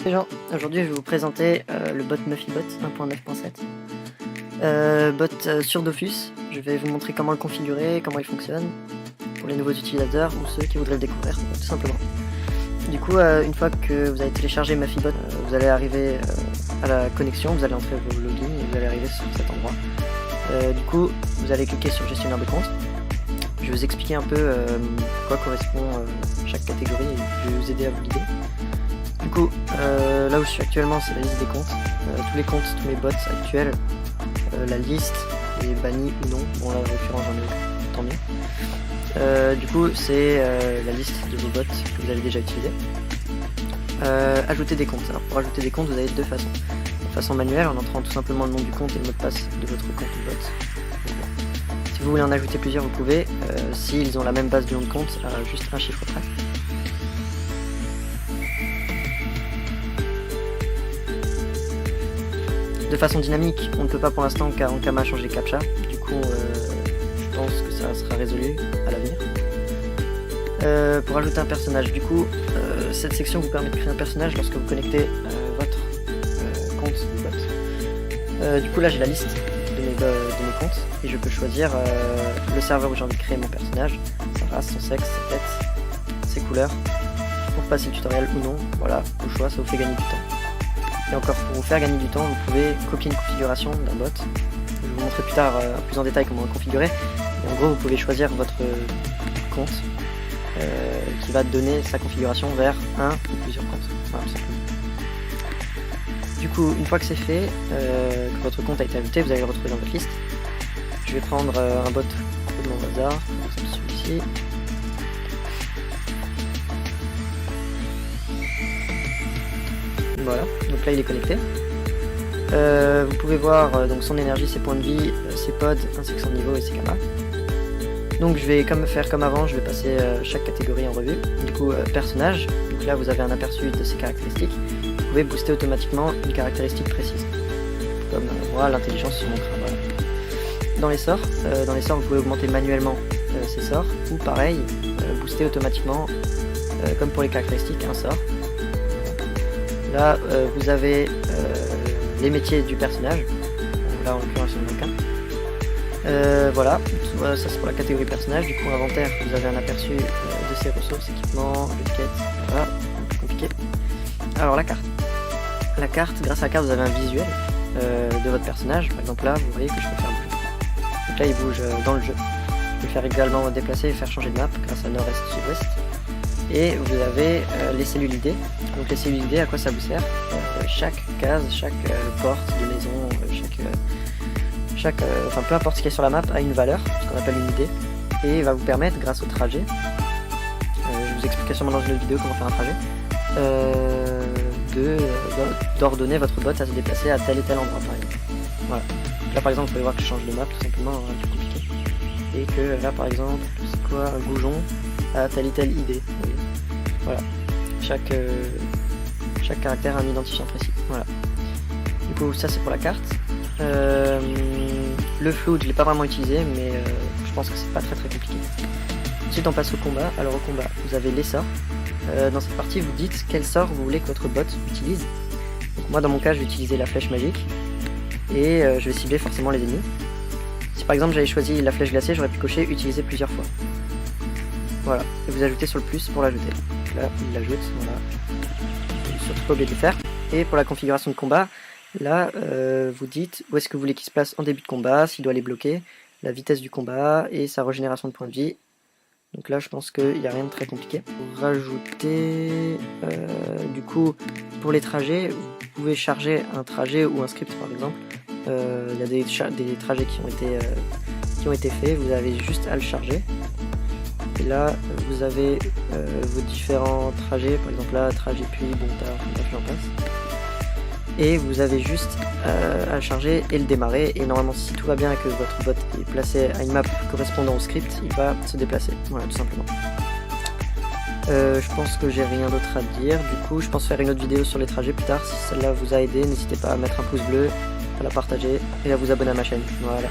Les gens, aujourd'hui je vais vous présenter le bot MuffyBot 1.9.7. Bot sur Dofus. Je vais vous montrer comment le configurer, comment il fonctionne pour les nouveaux utilisateurs ou ceux qui voudraient le découvrir tout simplement. Du coup, une fois que vous avez téléchargé MuffyBot, vous allez arriver à la connexion, vous allez entrer vos logins et vous allez arriver sur cet endroit. Du coup, vous allez cliquer sur gestionnaire de compte. Je vais vous expliquer un peu à quoi correspond chaque catégorie et je vais vous aider à vous guider. Du coup, là où je suis actuellement, c'est la liste des comptes. Tous les comptes, tous mes bots actuels, la liste est bannie ou non. Bon, là, en l'occurrence, j'en ai, tant mieux. Du coup, c'est la liste de vos bots que vous avez déjà utilisés. Ajouter des comptes. Alors, pour ajouter des comptes, vous avez deux façons. De façon manuelle, en entrant tout simplement le nom du compte et le mot de passe de votre compte ou bot. Si vous voulez en ajouter plusieurs, vous pouvez, s'ils ont la même base du nom de compte, à juste un chiffre près. De façon dynamique, on ne peut pas pour l'instant car Ankama a changé le captcha, du coup je pense que ça sera résolu à l'avenir. Pour ajouter un personnage, du coup cette section vous permet de créer un personnage lorsque vous connectez votre compte du bot. Du coup là j'ai la liste de mes comptes et je peux choisir le serveur où j'ai envie de créer mon personnage, sa race, son sexe, sa tête, ses couleurs, pour passer le tutoriel ou non, voilà, au choix, ça vous fait gagner du temps. Et encore, pour vous faire gagner du temps, vous pouvez copier une configuration d'un bot. Je vais vous montrer plus tard plus en détail comment le configurer. Et en gros, vous pouvez choisir votre compte qui va donner sa configuration vers un ou plusieurs comptes. Voilà, tout simplement. Du coup, une fois que c'est fait, que votre compte a été ajouté, vous allez le retrouver dans votre liste. Je vais prendre un bot complètement au hasard, par exemple celui-ci. Voilà, donc là il est connecté. Vous pouvez voir donc son énergie, ses points de vie, ses pods, ainsi que son niveau et ses kamas. Donc je vais faire comme avant, je vais passer chaque catégorie en revue. Du coup, personnage, donc là vous avez un aperçu de ses caractéristiques. Vous pouvez booster automatiquement une caractéristique précise. Comme moi, l'intelligence sur mon crâne. Voilà. Dans les sorts, vous pouvez augmenter manuellement ces sorts, ou pareil, booster automatiquement, comme pour les caractéristiques, un sort. Là, vous avez les métiers du personnage. Là, en l'occurrence, il n'y en a aucun. Voilà, ça c'est pour la catégorie personnage. Du coup, inventaire, vous avez un aperçu de ses ressources, équipements, de quêtes, voilà, un peu compliqué. Alors, la carte. La carte, grâce à la carte, vous avez un visuel de votre personnage. Par exemple, là, vous voyez que je peux faire bouger. Donc là, il bouge dans le jeu. Je peux faire également déplacer et faire changer de map grâce à nord-est, sud-ouest. Et vous avez les cellules idées. Donc les cellules idées, à quoi ça vous sert? Chaque case, chaque porte de maison, enfin peu importe ce qui est sur la map a une valeur, ce qu'on appelle une idée, et va vous permettre, grâce au trajet, je vous expliquerai sûrement dans une autre vidéo comment faire un trajet, d'ordonner votre bot à se déplacer à tel et tel endroit par exemple. Voilà. Là par exemple vous pouvez voir que je change de map tout simplement, un peu compliqué. Et que là par exemple, c'est quoi, un goujon à telle et telle idée. Voilà. Chaque caractère a un identifiant précis. Voilà. Du coup, ça c'est pour la carte. Le float, je l'ai pas vraiment utilisé, mais je pense que c'est pas très compliqué. Ensuite, on passe au combat. Alors, au combat, vous avez les sorts. Dans cette partie, vous dites quel sort vous voulez que votre bot utilise. Donc, moi, dans mon cas, je vais utiliser la flèche magique et je vais cibler forcément les ennemis. Si par exemple j'avais choisi la flèche glacée, j'aurais pu cocher utiliser plusieurs fois. Voilà, et vous ajoutez sur le plus pour l'ajouter. Là, il l'ajoute, voilà. Surtout pas oublier de le faire. Et pour la configuration de combat, là, vous dites où est-ce que vous voulez qu'il se place en début de combat, s'il doit les bloquer, la vitesse du combat et sa régénération de points de vie. Donc là, je pense qu'il n'y a rien de très compliqué. Pour rajouter, du coup, pour les trajets, vous pouvez charger un trajet ou un script par exemple. Il y a des trajets qui ont été faits, vous avez juste à le charger. Et là, vous avez vos différents trajets, par exemple là, trajet puis, bon tard, j'en passe. Et vous avez juste à le charger et le démarrer. Et normalement, si tout va bien et que votre bot est placé à une map correspondant au script, il va se déplacer. Voilà, tout simplement. Je pense que j'ai rien d'autre à dire. Du coup, je pense faire une autre vidéo sur les trajets plus tard. Si celle-là vous a aidé, n'hésitez pas à mettre un pouce bleu, à la partager et à vous abonner à ma chaîne. Voilà.